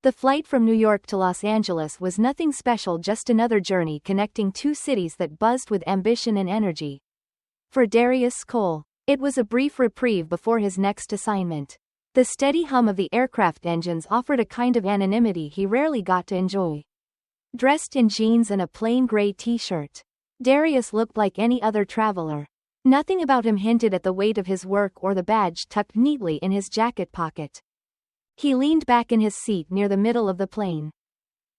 The flight from New York to Los Angeles was nothing special, just another journey connecting two cities that buzzed with ambition and energy. For Darius Cole, it was a brief reprieve before his next assignment. The steady hum of the aircraft engines offered a kind of anonymity he rarely got to enjoy. Dressed in jeans and a plain gray t-shirt, Darius looked like any other traveler. Nothing about him hinted at the weight of his work or the badge tucked neatly in his jacket pocket. He leaned back in his seat near the middle of the plane.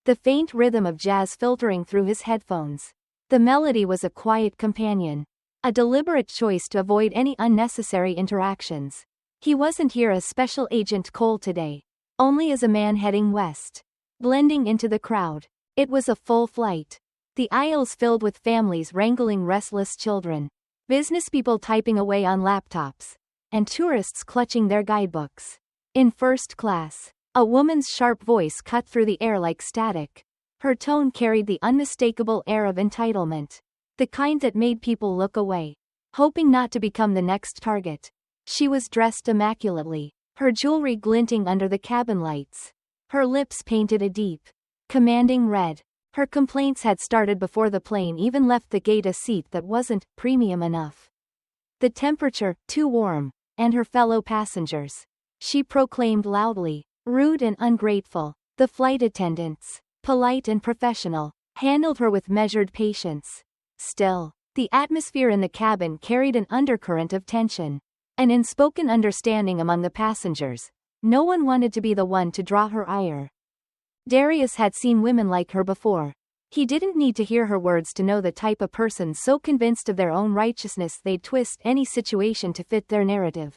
The faint rhythm of jazz filtering through his headphones. The melody was a quiet companion. A deliberate choice to avoid any unnecessary interactions. He wasn't here as Special Agent Cole today. Only as a man heading west. Blending into the crowd. It was a full flight. The aisles filled with families wrangling restless children. Businesspeople typing away on laptops. And tourists clutching their guidebooks. In first class, a woman's sharp voice cut through the air like static. Her tone carried the unmistakable air of entitlement. The kind that made people look away, hoping not to become the next target. She was dressed immaculately, her jewelry glinting under the cabin lights. Her lips painted a deep, commanding red. Her complaints had started before the plane even left the gate, a seat that wasn't premium enough. The temperature, too warm, and her fellow passengers. She proclaimed loudly, rude and ungrateful. The flight attendants, polite and professional, handled her with measured patience. Still, the atmosphere in the cabin carried an undercurrent of tension. An unspoken understanding among the passengers. No one wanted to be the one to draw her ire. Darius had seen women like her before. He didn't need to hear her words to know the type of person so convinced of their own righteousness they'd twist any situation to fit their narrative.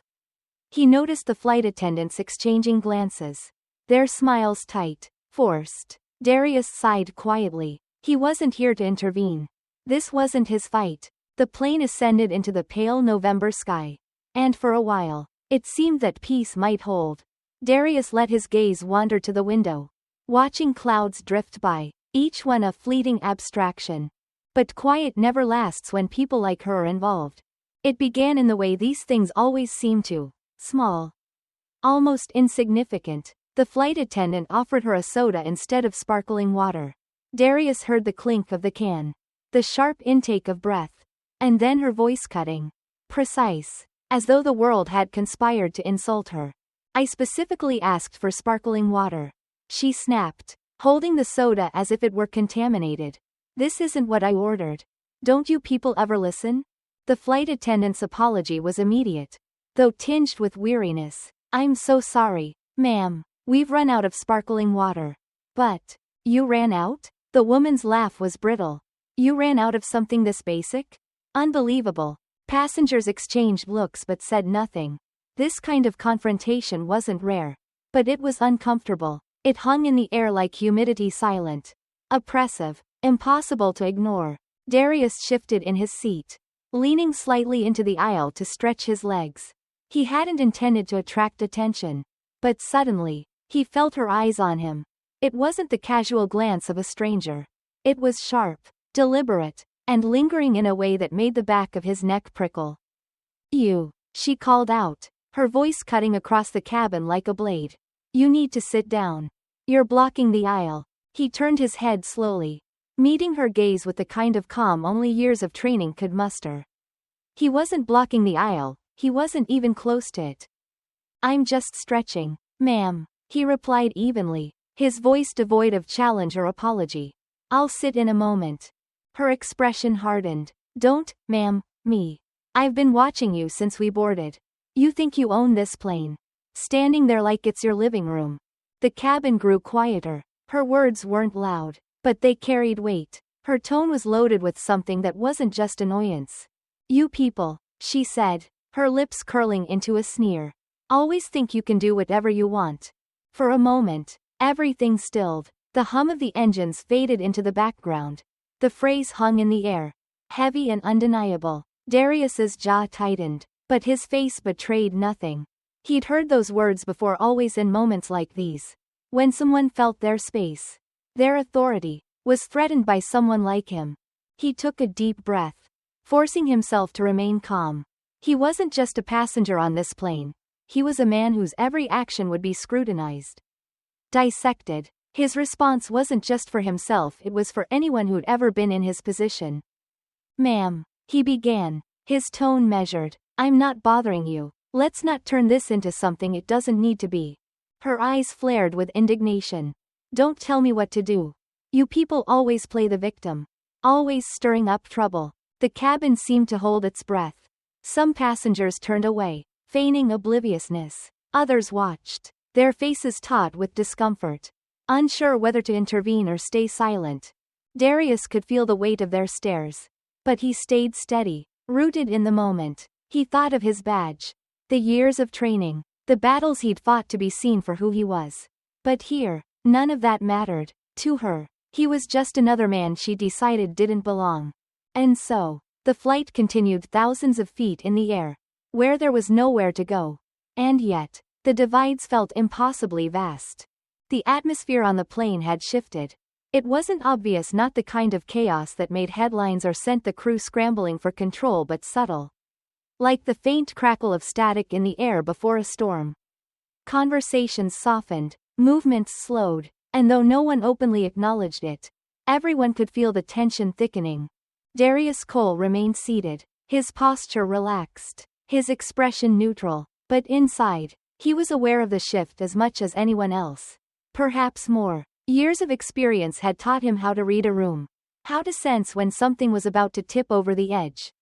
He noticed the flight attendants exchanging glances. Their smiles tight, forced. Darius sighed quietly. He wasn't here to intervene. This wasn't his fight. The plane ascended into the pale November sky. And for a while, it seemed that peace might hold. Darius let his gaze wander to the window. Watching clouds drift by, each one a fleeting abstraction. But quiet never lasts when people like her are involved. It began in the way these things always seem to. Small. Almost insignificant. The flight attendant offered her a soda instead of sparkling water. Darius heard the clink of the can. The sharp intake of breath. And then her voice cutting. Precise. As though the world had conspired to insult her. I specifically asked for sparkling water. She snapped, holding the soda as if it were contaminated. This isn't what I ordered. Don't you people ever listen? The flight attendant's apology was immediate, though tinged with weariness. I'm so sorry, ma'am. We've run out of sparkling water. But, you ran out? The woman's laugh was brittle. You ran out of something this basic? Unbelievable. Passengers exchanged looks but said nothing. This kind of confrontation wasn't rare. But it was uncomfortable. It hung in the air like humidity, silent. Oppressive. Impossible to ignore. Darius shifted in his seat, leaning slightly into the aisle to stretch his legs. He hadn't intended to attract attention. But suddenly, he felt her eyes on him. It wasn't the casual glance of a stranger. It was sharp, deliberate, and lingering in a way that made the back of his neck prickle. You, she called out, her voice cutting across the cabin like a blade. You need to sit down. You're blocking the aisle. He turned his head slowly, meeting her gaze with the kind of calm only years of training could muster. He wasn't blocking the aisle, he wasn't even close to it. I'm just stretching, ma'am, he replied evenly, his voice devoid of challenge or apology. I'll sit in a moment. Her expression hardened. Don't, ma'am, me. I've been watching you since we boarded. You think you own this plane. Standing there like it's your living room. The cabin grew quieter. Her words weren't loud, but they carried weight. Her tone was loaded with something that wasn't just annoyance. You people, she said, her lips curling into a sneer. Always think you can do whatever you want. For a moment, everything stilled. The hum of the engines faded into the background. The phrase hung in the air, heavy and undeniable. Darius's jaw tightened, but his face betrayed nothing. He'd heard those words before, always in moments like these. When someone felt their space, their authority, was threatened by someone like him. He took a deep breath, forcing himself to remain calm. He wasn't just a passenger on this plane. He was a man whose every action would be scrutinized. Dissected. His response wasn't just for himself, it was for anyone who'd ever been in his position. Ma'am, he began, his tone measured. I'm not bothering you. Let's not turn this into something it doesn't need to be. Her eyes flared with indignation. Don't tell me what to do. You people always play the victim. Always stirring up trouble. The cabin seemed to hold its breath. Some passengers turned away, feigning obliviousness. Others watched, their faces taut with discomfort, unsure whether to intervene or stay silent. Darius could feel the weight of their stares. But he stayed steady, rooted in the moment. He thought of his badge, the years of training, the battles he'd fought to be seen for who he was. But here, none of that mattered. To her, he was just another man she decided didn't belong. And so, the flight continued thousands of feet in the air, where there was nowhere to go. And yet, the divides felt impossibly vast. The atmosphere on the plane had shifted. It wasn't obvious, not the kind of chaos that made headlines or sent the crew scrambling for control, but subtle. Like the faint crackle of static in the air before a storm. Conversations softened, movements slowed, and though no one openly acknowledged it, everyone could feel the tension thickening. Darius Cole remained seated, his posture relaxed, his expression neutral, but inside, he was aware of the shift as much as anyone else. Perhaps more. Years of experience had taught him how to read a room, how to sense when something was about to tip over the edge.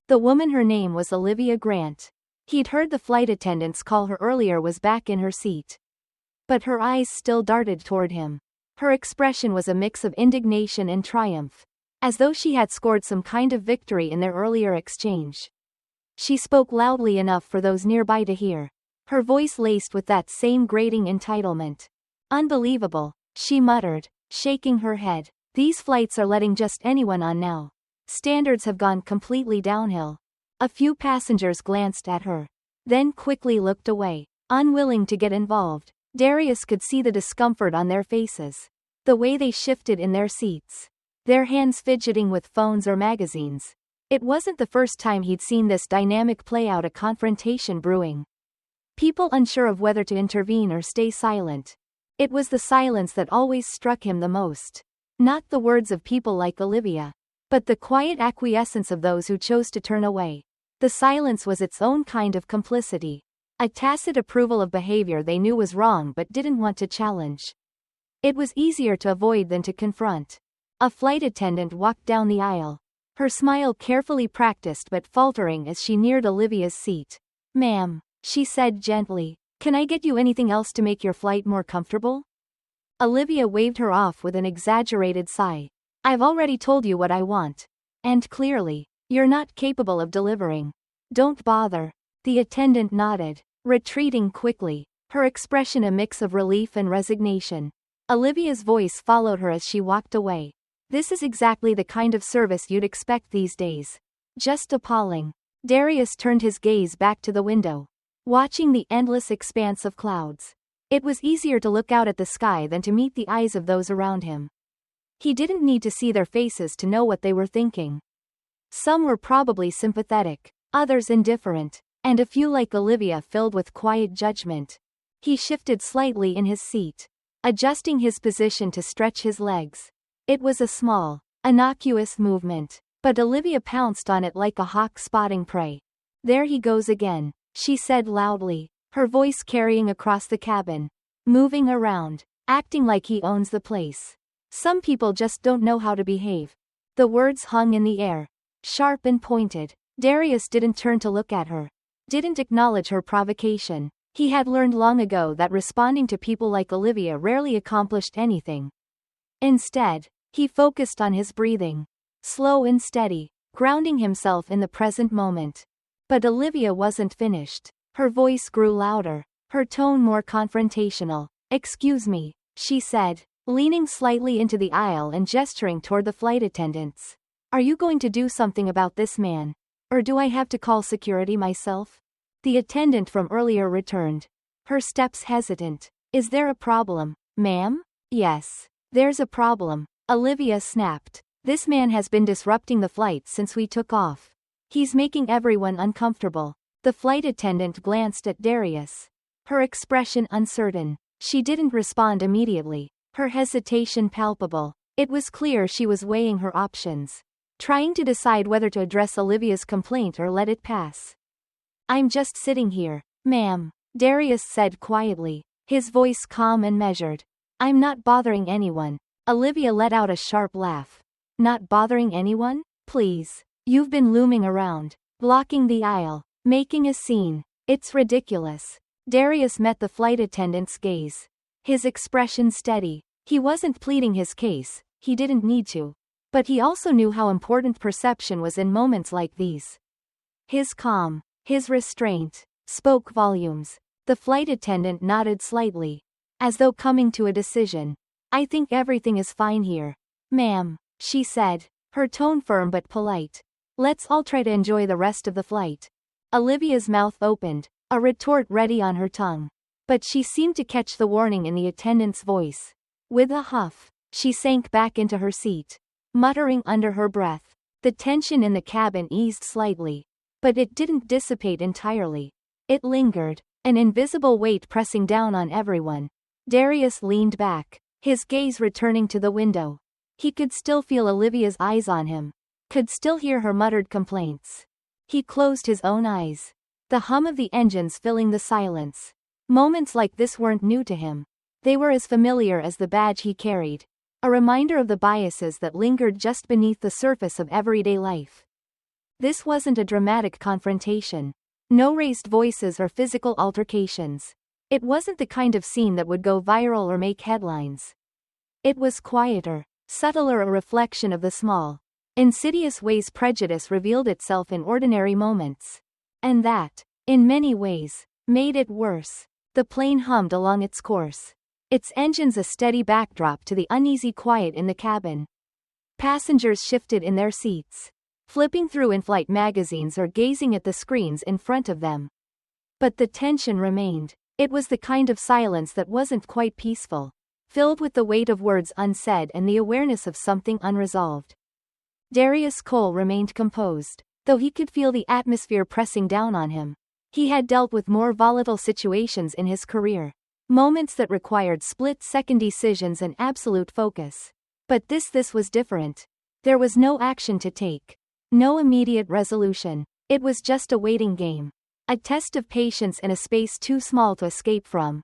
The woman, her name was Olivia Grant. He'd heard the flight attendants call her earlier, was back in her seat. But her eyes still darted toward him. Her expression was a mix of indignation and triumph, as though she had scored some kind of victory in their earlier exchange. She spoke loudly enough for those nearby to hear, her voice laced with that same grating entitlement. Unbelievable, she muttered, shaking her head. These flights are letting just anyone on now. Standards have gone completely downhill. A few passengers glanced at her, then quickly looked away, unwilling to get involved. Darius could see the discomfort on their faces, the way they shifted in their seats, their hands fidgeting with phones or magazines. It wasn't the first time he'd seen this dynamic play out, a confrontation brewing. People unsure of whether to intervene or stay silent. It was the silence that always struck him the most. Not the words of people like Olivia, but the quiet acquiescence of those who chose to turn away. The silence was its own kind of complicity. A tacit approval of behavior they knew was wrong but didn't want to challenge. It was easier to avoid than to confront. A flight attendant walked down the aisle, her smile carefully practiced but faltering as she neared Olivia's seat. "Ma'am," she said gently, "can I get you anything else to make your flight more comfortable?" Olivia waved her off with an exaggerated sigh. "I've already told you what I want. And clearly, you're not capable of delivering. Don't bother." The attendant nodded, retreating quickly, her expression a mix of relief and resignation. Olivia's voice followed her as she walked away. "This is exactly the kind of service you'd expect these days. Just appalling." Darius turned his gaze back to the window, watching the endless expanse of clouds. It was easier to look out at the sky than to meet the eyes of those around him. He didn't need to see their faces to know what they were thinking. Some were probably sympathetic, others indifferent, and a few like Olivia filled with quiet judgment. He shifted slightly in his seat, adjusting his position to stretch his legs. It was a small, innocuous movement, but Olivia pounced on it like a hawk spotting prey. "There he goes again," she said loudly, her voice carrying across the cabin. "Moving around, acting like he owns the place. Some people just don't know how to behave." The words hung in the air, sharp and pointed. Darius didn't turn to look at her, didn't acknowledge her provocation. He had learned long ago that responding to people like Olivia rarely accomplished anything. Instead, he focused on his breathing, slow and steady, grounding himself in the present moment. But Olivia wasn't finished. Her voice grew louder, her tone more confrontational. "Excuse me," she said, leaning slightly into the aisle and gesturing toward the flight attendants. "Are you going to do something about this man? Or do I have to call security myself?" The attendant from earlier returned, her steps hesitant. "Is there a problem, ma'am?" "Yes, there's a problem," Olivia snapped. "This man has been disrupting the flight since we took off. He's making everyone uncomfortable." The flight attendant glanced at Darius, her expression uncertain. She didn't respond immediately, her hesitation palpable. It was clear she was weighing her options, trying to decide whether to address Olivia's complaint or let it pass. "I'm just sitting here, ma'am," Darius said quietly, his voice calm and measured. "I'm not bothering anyone." Olivia let out a sharp laugh. "Not bothering anyone? Please. You've been looming around, blocking the aisle, making a scene. It's ridiculous." Darius met the flight attendant's gaze, his expression steady. He wasn't pleading his case, he didn't need to. But he also knew how important perception was in moments like these. His calm, his restraint, spoke volumes. The flight attendant nodded slightly, as though coming to a decision. "I think everything is fine here, ma'am," she said, her tone firm but polite. "Let's all try to enjoy the rest of the flight." Olivia's mouth opened, a retort ready on her tongue. But she seemed to catch the warning in the attendant's voice. With a huff, she sank back into her seat, muttering under her breath. The tension in the cabin eased slightly, but it didn't dissipate entirely. It lingered, an invisible weight pressing down on everyone. Darius leaned back, his gaze returning to the window. He could still feel Olivia's eyes on him, could still hear her muttered complaints. He closed his own eyes, the hum of the engines filling the silence. Moments like this weren't new to him. They were as familiar as the badge he carried, a reminder of the biases that lingered just beneath the surface of everyday life. This wasn't a dramatic confrontation. No raised voices or physical altercations. It wasn't the kind of scene that would go viral or make headlines. It was quieter, subtler, a reflection of the small, insidious ways prejudice revealed itself in ordinary moments. And that, in many ways, made it worse. The plane hummed along its course, its engines a steady backdrop to the uneasy quiet in the cabin. Passengers shifted in their seats, flipping through in-flight magazines or gazing at the screens in front of them. But the tension remained. It was the kind of silence that wasn't quite peaceful, filled with the weight of words unsaid and the awareness of something unresolved. Darius Cole remained composed, though he could feel the atmosphere pressing down on him. He had dealt with more volatile situations in his career, moments that required split-second decisions and absolute focus. But this was different. There was no action to take, no immediate resolution. It was just a waiting game, a test of patience in a space too small to escape from.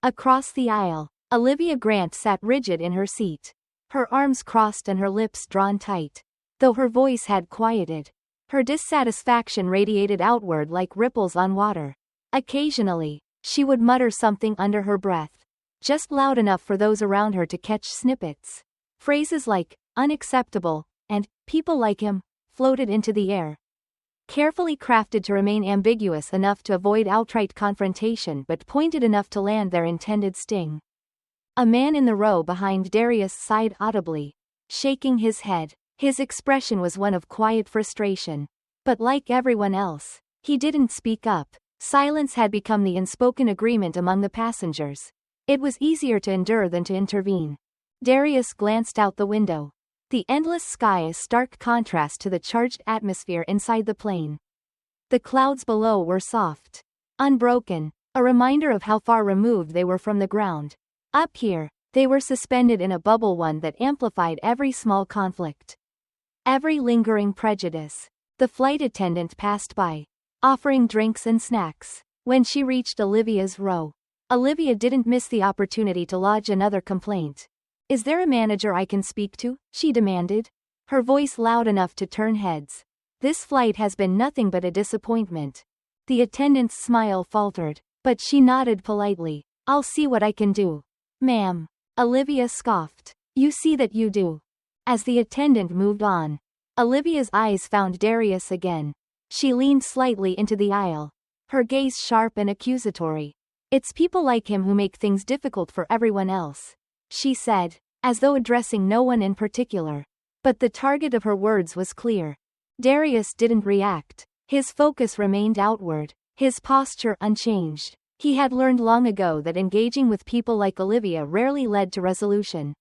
Across the aisle, Olivia Grant sat rigid in her seat, her arms crossed and her lips drawn tight. Though her voice had quieted, her dissatisfaction radiated outward like ripples on water. Occasionally, she would mutter something under her breath, just loud enough for those around her to catch snippets. Phrases like, "unacceptable," and "people like him," floated into the air, carefully crafted to remain ambiguous enough to avoid outright confrontation but pointed enough to land their intended sting. A man in the row behind Darius sighed audibly, shaking his head. His expression was one of quiet frustration. But like everyone else, he didn't speak up. Silence had become the unspoken agreement among the passengers. It was easier to endure than to intervene. Darius glanced out the window. The endless sky a stark contrast to the charged atmosphere inside the plane. The clouds below were soft, unbroken, a reminder of how far removed they were from the ground. Up here, they were suspended in a bubble, one that amplified every small conflict, every lingering prejudice. The flight attendant passed by, offering drinks and snacks. When she reached Olivia's row, Olivia didn't miss the opportunity to lodge another complaint. "Is there a manager I can speak to?" she demanded, her voice loud enough to turn heads. "This flight has been nothing but a disappointment." The attendant's smile faltered, but she nodded politely. "I'll see what I can do, ma'am." Olivia scoffed. "You see that you do." As the attendant moved on, Olivia's eyes found Darius again. She leaned slightly into the aisle, her gaze sharp and accusatory. "It's people like him who make things difficult for everyone else," she said, as though addressing no one in particular. But the target of her words was clear. Darius didn't react. His focus remained outward, his posture unchanged. He had learned long ago that engaging with people like Olivia rarely led to resolution.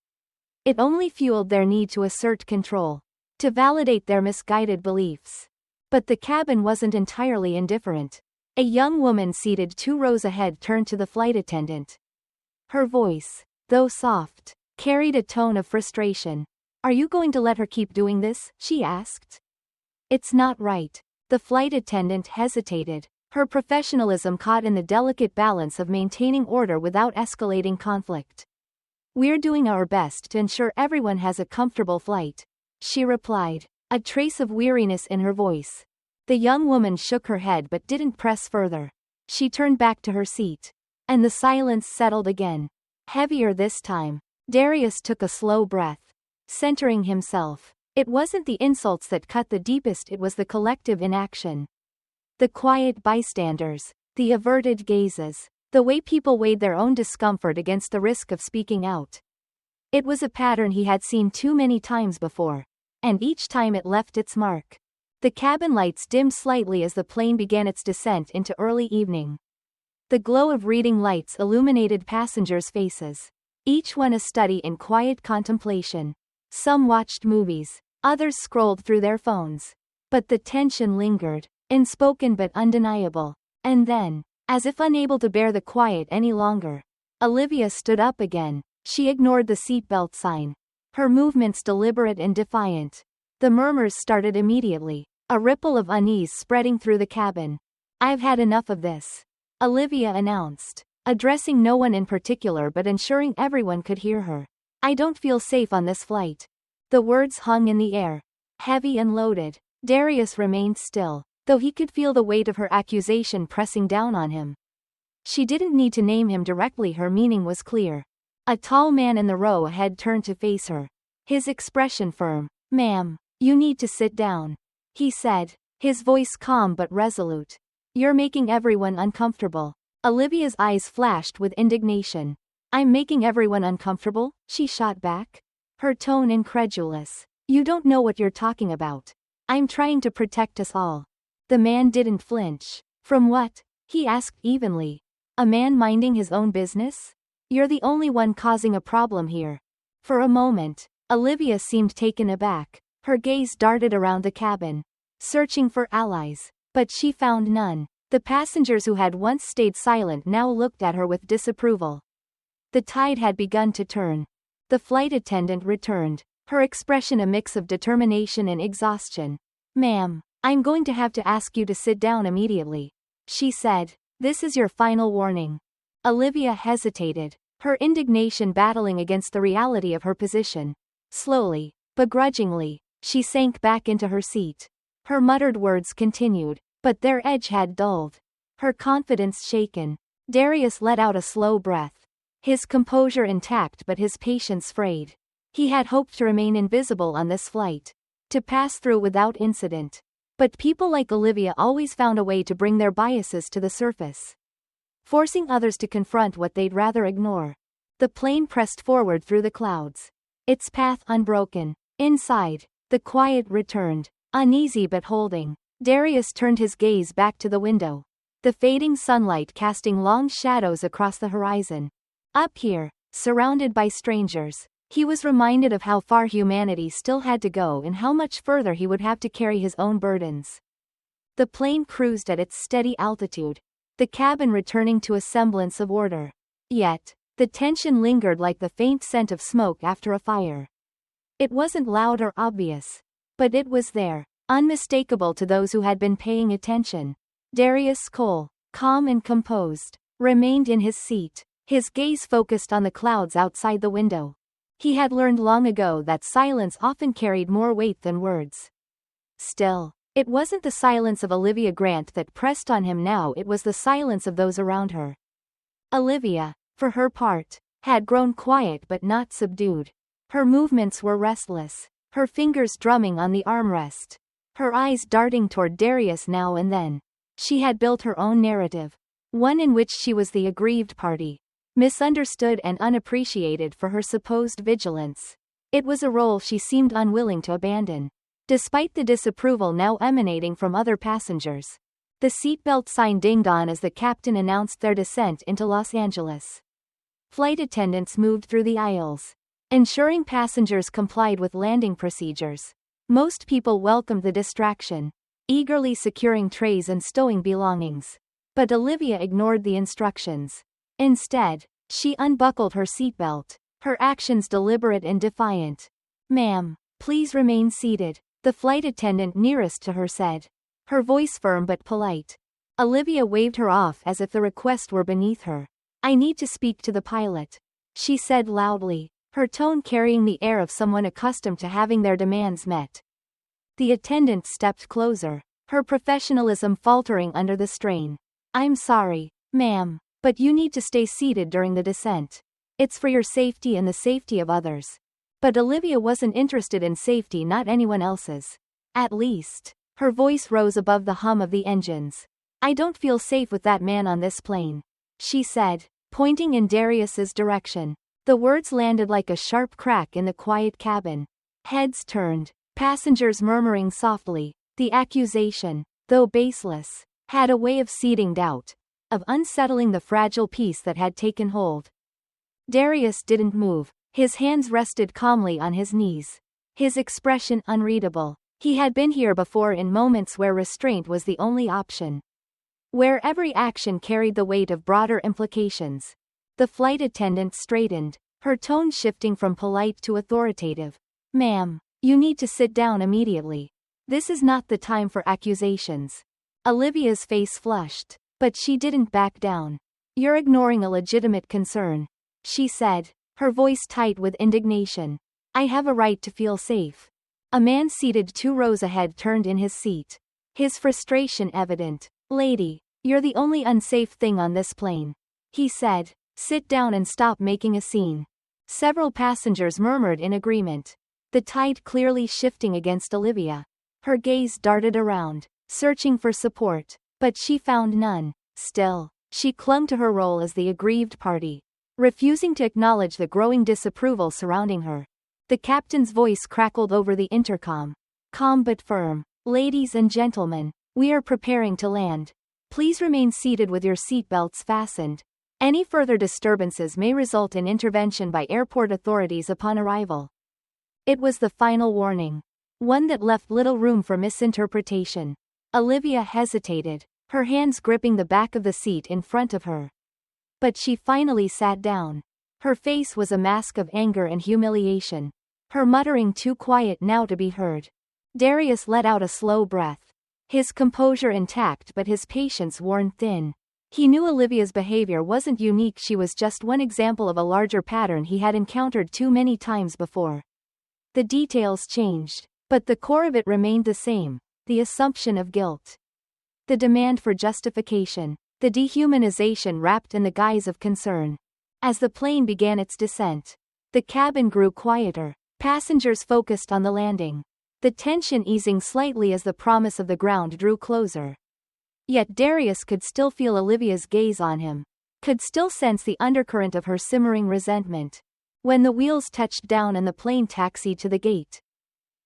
It only fueled their need to assert control, to validate their misguided beliefs. But the cabin wasn't entirely indifferent. A young woman seated 2 rows ahead turned to the flight attendant. Her voice, though soft, carried a tone of frustration. "Are you going to let her keep doing this?" she asked. "It's not right." The flight attendant hesitated, her professionalism caught in the delicate balance of maintaining order without escalating conflict. "We're doing our best to ensure everyone has a comfortable flight," she replied, a trace of weariness in her voice. The young woman shook her head but didn't press further. She turned back to her seat. And the silence settled again. Heavier this time. Darius took a slow breath. Centering himself. It wasn't the insults that cut the deepest, it was the collective inaction. The quiet bystanders. The averted gazes. The way people weighed their own discomfort against the risk of speaking out. It was a pattern he had seen too many times before. And each time it left its mark. The cabin lights dimmed slightly as the plane began its descent into early evening. The glow of reading lights illuminated passengers' faces. Each one a study in quiet contemplation. Some watched movies. Others scrolled through their phones. But the tension lingered, unspoken but undeniable. And then, as if unable to bear the quiet any longer, Olivia stood up again. She ignored the seatbelt sign. Her movements deliberate and defiant. The murmurs started immediately, a ripple of unease spreading through the cabin. "I've had enough of this," Olivia announced, addressing no one in particular but ensuring everyone could hear her. "I don't feel safe on this flight." The words hung in the air, heavy and loaded. Darius remained still, though he could feel the weight of her accusation pressing down on him. She didn't need to name him directly, her meaning was clear. A tall man in the row ahead turned to face her. His expression firm. "Ma'am, you need to sit down," he said, his voice calm but resolute. "You're making everyone uncomfortable." Olivia's eyes flashed with indignation. "I'm making everyone uncomfortable?" she shot back, her tone incredulous. "You don't know what you're talking about. I'm trying to protect us all." The man didn't flinch. "From what?" he asked evenly. "A man minding his own business? You're the only one causing a problem here." For a moment, Olivia seemed taken aback. Her gaze darted around the cabin, searching for allies. But she found none. The passengers who had once stayed silent now looked at her with disapproval. The tide had begun to turn. The flight attendant returned, her expression a mix of determination and exhaustion. "Ma'am, I'm going to have to ask you to sit down immediately," she said. "This is your final warning." Olivia hesitated, her indignation battling against the reality of her position. Slowly, begrudgingly, she sank back into her seat. Her muttered words continued, but their edge had dulled. Her confidence shaken. Darius let out a slow breath. His composure intact but his patience frayed. He had hoped to remain invisible on this flight. To pass through without incident. But people like Olivia always found a way to bring their biases to the surface, forcing others to confront what they'd rather ignore. The plane pressed forward through the clouds, its path unbroken. Inside, the quiet returned, uneasy but holding. Darius turned his gaze back to the window, the fading sunlight casting long shadows across the horizon. Up here, surrounded by strangers, he was reminded of how far humanity still had to go and how much further he would have to carry his own burdens. The plane cruised at its steady altitude, the cabin returning to a semblance of order. Yet, the tension lingered like the faint scent of smoke after a fire. It wasn't loud or obvious, but it was there, unmistakable to those who had been paying attention. Darius Cole, calm and composed, remained in his seat, his gaze focused on the clouds outside the window. He had learned long ago that silence often carried more weight than words. Still, it wasn't the silence of Olivia Grant that pressed on him now, it was the silence of those around her. Olivia, for her part, had grown quiet but not subdued. Her movements were restless, her fingers drumming on the armrest, her eyes darting toward Darius now and then. She had built her own narrative, one in which she was the aggrieved party, misunderstood and unappreciated for her supposed vigilance. It was a role she seemed unwilling to abandon, despite the disapproval now emanating from other passengers. The seatbelt sign dinged on as the captain announced their descent into Los Angeles. Flight attendants moved through the aisles, ensuring passengers complied with landing procedures. Most people welcomed the distraction, eagerly securing trays and stowing belongings. But Olivia ignored the instructions. Instead, She unbuckled her seatbelt, her actions deliberate and defiant. "Ma'am, please remain seated," the flight attendant nearest to her said, her voice firm but polite. Olivia waved her off as if the request were beneath her. "I need to speak to the pilot," she said loudly, her tone carrying the air of someone accustomed to having their demands met. The attendant stepped closer, her professionalism faltering under the strain. "I'm sorry, ma'am, but you need to stay seated during the descent. It's for your safety and the safety of others." But Olivia wasn't interested in safety, not anyone else's. At least. Her voice rose above the hum of the engines. "I don't feel safe with that man on this plane," she said, pointing in Darius's direction. The words landed like a sharp crack in the quiet cabin. Heads turned, passengers murmuring softly. The accusation, though baseless, had a way of seeding doubt, of unsettling the fragile peace that had taken hold. Darius didn't move, his hands rested calmly on his knees. His expression unreadable. He had been here before in moments where restraint was the only option. Where every action carried the weight of broader implications. The flight attendant straightened, her tone shifting from polite to authoritative. "Ma'am, you need to sit down immediately. This is not the time for accusations." Olivia's face flushed, but she didn't back down. "You're ignoring a legitimate concern," she said, her voice tight with indignation. "I have a right to feel safe." A man seated 2 rows ahead turned in his seat, his frustration evident. "Lady, you're the only unsafe thing on this plane," he said. "Sit down and stop making a scene." Several passengers murmured in agreement, the tide clearly shifting against Olivia. Her gaze darted around, searching for support, but she found none. Still, she clung to her role as the aggrieved party, refusing to acknowledge the growing disapproval surrounding her. The captain's voice crackled over the intercom. Calm but firm. "Ladies and gentlemen, we are preparing to land. Please remain seated with your seatbelts fastened. Any further disturbances may result in intervention by airport authorities upon arrival." It was the final warning, one that left little room for misinterpretation. Olivia hesitated, her hands gripping the back of the seat in front of her. But she finally sat down. Her face was a mask of anger and humiliation, her muttering too quiet now to be heard. Darius let out a slow breath, his composure intact but his patience worn thin. He knew Olivia's behavior wasn't unique, she was just one example of a larger pattern he had encountered too many times before. The details changed, but the core of it remained the same, the assumption of guilt. The demand for justification, the dehumanization wrapped in the guise of concern. As the plane began its descent, the cabin grew quieter, passengers focused on the landing, the tension easing slightly as the promise of the ground drew closer. Yet Darius could still feel Olivia's gaze on him, could still sense the undercurrent of her simmering resentment. When the wheels touched down and the plane taxied to the gate,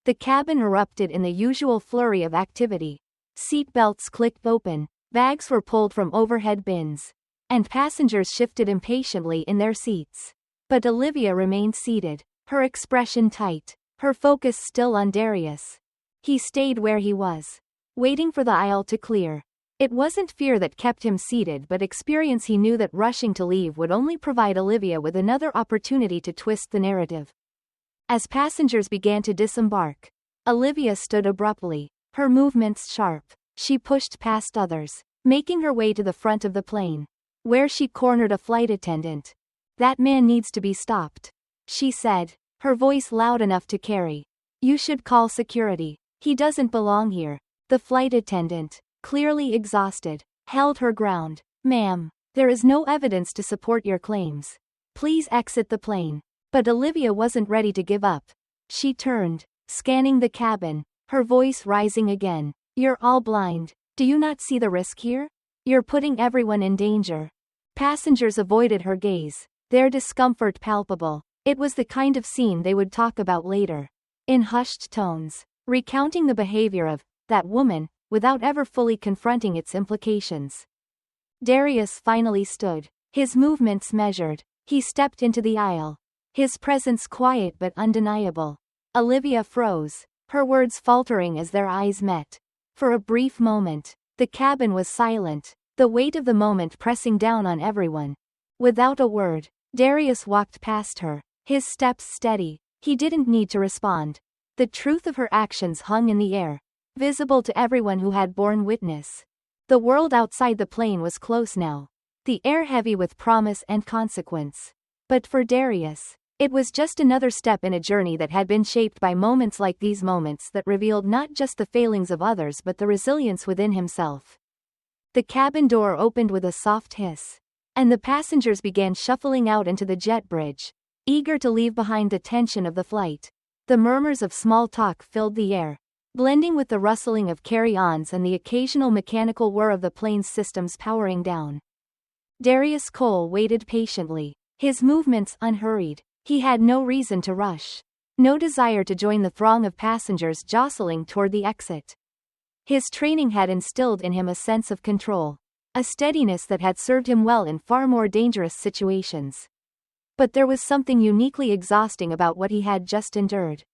the cabin erupted in the usual flurry of activity. Seat belts clicked open, bags were pulled from overhead bins, and passengers shifted impatiently in their seats. But Olivia remained seated, her expression tight, her focus still on Darius. He stayed where he was, waiting for the aisle to clear. It wasn't fear that kept him seated but experience. He knew that rushing to leave would only provide Olivia with another opportunity to twist the narrative. As passengers began to disembark, Olivia stood abruptly, her movements sharp. She pushed past others, making her way to the front of the plane, where she cornered a flight attendant. "That man needs to be stopped," she said, her voice loud enough to carry. "You should call security. He doesn't belong here." The flight attendant, clearly exhausted, held her ground. "Ma'am, there is no evidence to support your claims. Please exit the plane." But Olivia wasn't ready to give up. She turned, scanning the cabin, her voice rising again. "You're all blind. Do you not see the risk here? You're putting everyone in danger." Passengers avoided her gaze, their discomfort palpable. It was the kind of scene they would talk about later, in hushed tones, recounting the behavior of that woman, without ever fully confronting its implications. Darius finally stood, his movements measured. He stepped into the aisle, his presence quiet but undeniable. Olivia froze, her words faltering as their eyes met. For a brief moment, the cabin was silent, the weight of the moment pressing down on everyone. Without a word, Darius walked past her, his steps steady. He didn't need to respond. The truth of her actions hung in the air, visible to everyone who had borne witness. The world outside the plane was close now, the air heavy with promise and consequence. But for Darius, it was just another step in a journey that had been shaped by moments like these, moments that revealed not just the failings of others but the resilience within himself. The cabin door opened with a soft hiss, and the passengers began shuffling out into the jet bridge, eager to leave behind the tension of the flight. The murmurs of small talk filled the air, blending with the rustling of carry-ons and the occasional mechanical whir of the plane's systems powering down. Darius Cole waited patiently, his movements unhurried. He had no reason to rush, no desire to join the throng of passengers jostling toward the exit. His training had instilled in him a sense of control, a steadiness that had served him well in far more dangerous situations. But there was something uniquely exhausting about what he had just endured.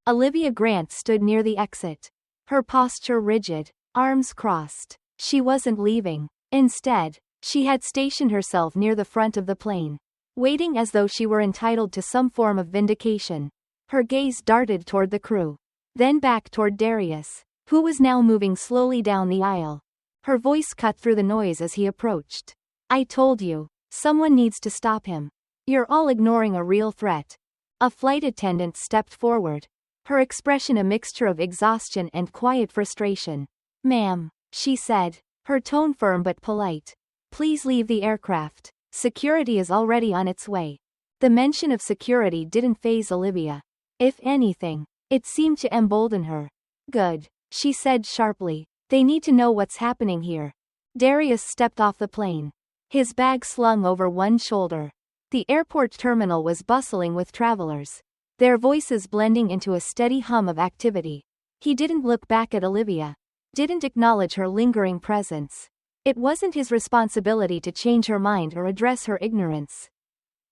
Olivia Grant stood near the exit, her posture rigid, arms crossed. She wasn't leaving. Instead, she had stationed herself near the front of the plane, waiting as though she were entitled to some form of vindication. Her gaze darted toward the crew, then back toward Darius, who was now moving slowly down the aisle. Her voice cut through the noise as he approached. "I told you, someone needs to stop him. You're all ignoring a real threat." A flight attendant stepped forward, her expression a mixture of exhaustion and quiet frustration. "Ma'am," she said, her tone firm but polite, "please leave the aircraft. Security is already on its way." The mention of security didn't faze Olivia. If anything, it seemed to embolden her. "Good," she said sharply. "They need to know what's happening here." Darius stepped off the plane, his bag slung over one shoulder. The airport terminal was bustling with travelers, their voices blending into a steady hum of activity. He didn't look back at Olivia, didn't acknowledge her lingering presence. It wasn't his responsibility to change her mind or address her ignorance.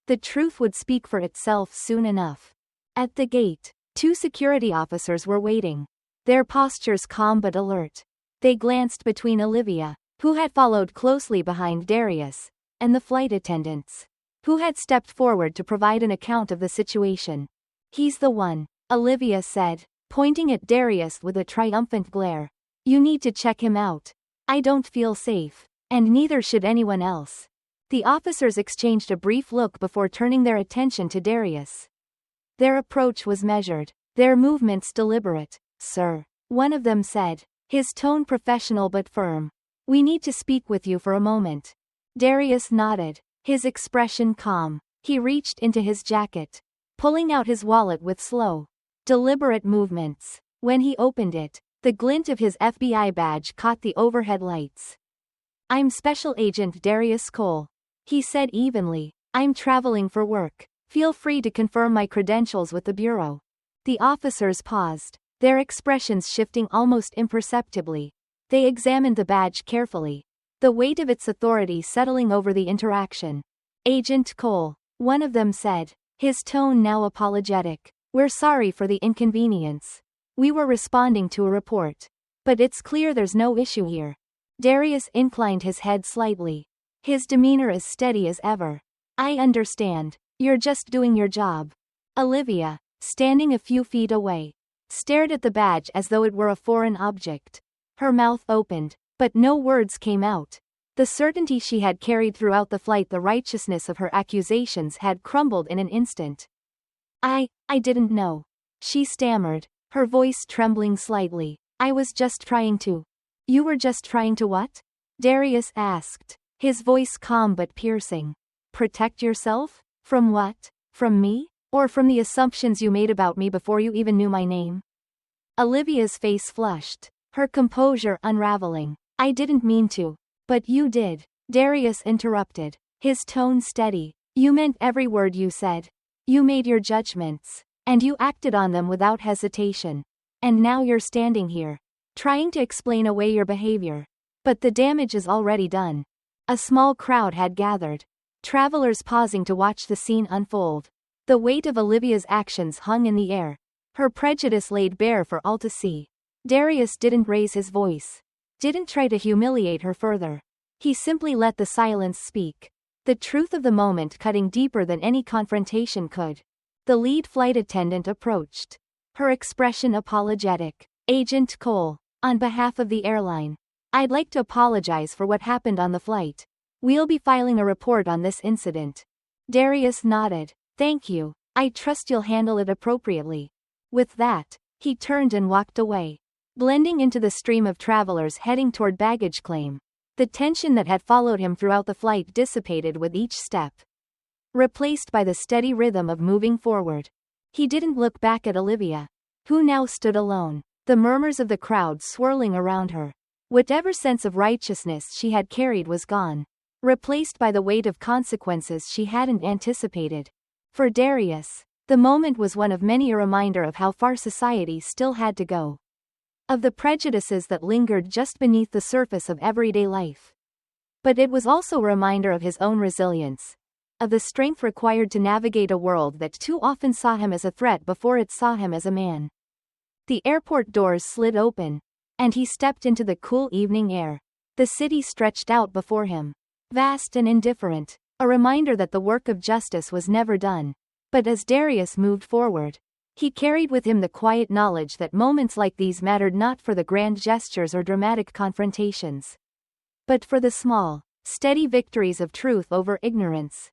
The truth would speak for itself soon enough. At the gate, two security officers were waiting, their postures calm but alert. They glanced between Olivia, who had followed closely behind Darius, and the flight attendants, who had stepped forward to provide an account of the situation. "He's the one," Olivia said, pointing at Darius with a triumphant glare. "You need to check him out. I don't feel safe, and neither should anyone else." The officers exchanged a brief look before turning their attention to Darius. Their approach was measured, their movements deliberate. "Sir," one of them said, his tone professional but firm, "we need to speak with you for a moment." Darius nodded, his expression calm. He reached into his jacket, pulling out his wallet with slow, deliberate movements. When he opened it, the glint of his FBI badge caught the overhead lights. "I'm Special Agent Darius Cole," he said evenly. "I'm traveling for work. Feel free to confirm my credentials with the Bureau." The officers paused, their expressions shifting almost imperceptibly. They examined the badge carefully, the weight of its authority settling over the interaction. "Agent Cole," one of them said, his tone now apologetic, "we're sorry for the inconvenience. We were responding to a report. But it's clear there's no issue here." Darius inclined his head slightly, his demeanor as steady as ever. "I understand. You're just doing your job." Olivia, standing a few feet away, stared at the badge as though it were a foreign object. Her mouth opened, but no words came out. The certainty she had carried throughout the flight, the righteousness of her accusations, had crumbled in an instant. I didn't know," she stammered, her voice trembling slightly. "I was just trying to." "You were just trying to what?" Darius asked, his voice calm but piercing. "Protect yourself? From what? From me? Or from the assumptions you made about me before you even knew my name?" Olivia's face flushed, her composure unraveling. "I didn't mean to." "But you did," Darius interrupted, his tone steady. "You meant every word you said. You made your judgments, and you acted on them without hesitation. And now you're standing here, trying to explain away your behavior. But the damage is already done." A small crowd had gathered, travelers pausing to watch the scene unfold. The weight of Olivia's actions hung in the air, her prejudice laid bare for all to see. Darius didn't raise his voice, didn't try to humiliate her further. He simply let the silence speak. the truth of the moment cutting deeper than any confrontation could. The lead flight attendant approached. Her expression apologetic. Agent Cole, on behalf of the airline, I'd like to apologize for what happened on the flight. We'll be filing a report on this incident. Darius nodded. Thank you. I trust you'll handle it appropriately. With that, he turned and walked away, blending into the stream of travelers heading toward baggage claim. The tension that had followed him throughout the flight dissipated with each step, replaced by the steady rhythm of moving forward. He didn't look back at Olivia, who now stood alone, the murmurs of the crowd swirling around her. Whatever sense of righteousness she had carried was gone, replaced by the weight of consequences she hadn't anticipated. For Darius, the moment was one of many a reminder of how far society still had to go, of the prejudices that lingered just beneath the surface of everyday life. But it was also a reminder of his own resilience, of the strength required to navigate a world that too often saw him as a threat before it saw him as a man. The airport doors slid open, and he stepped into the cool evening air. The city stretched out before him, vast and indifferent, a reminder that the work of justice was never done. But as Darius moved forward, he carried with him the quiet knowledge that moments like these mattered not for the grand gestures or dramatic confrontations, but for the small, steady victories of truth over ignorance.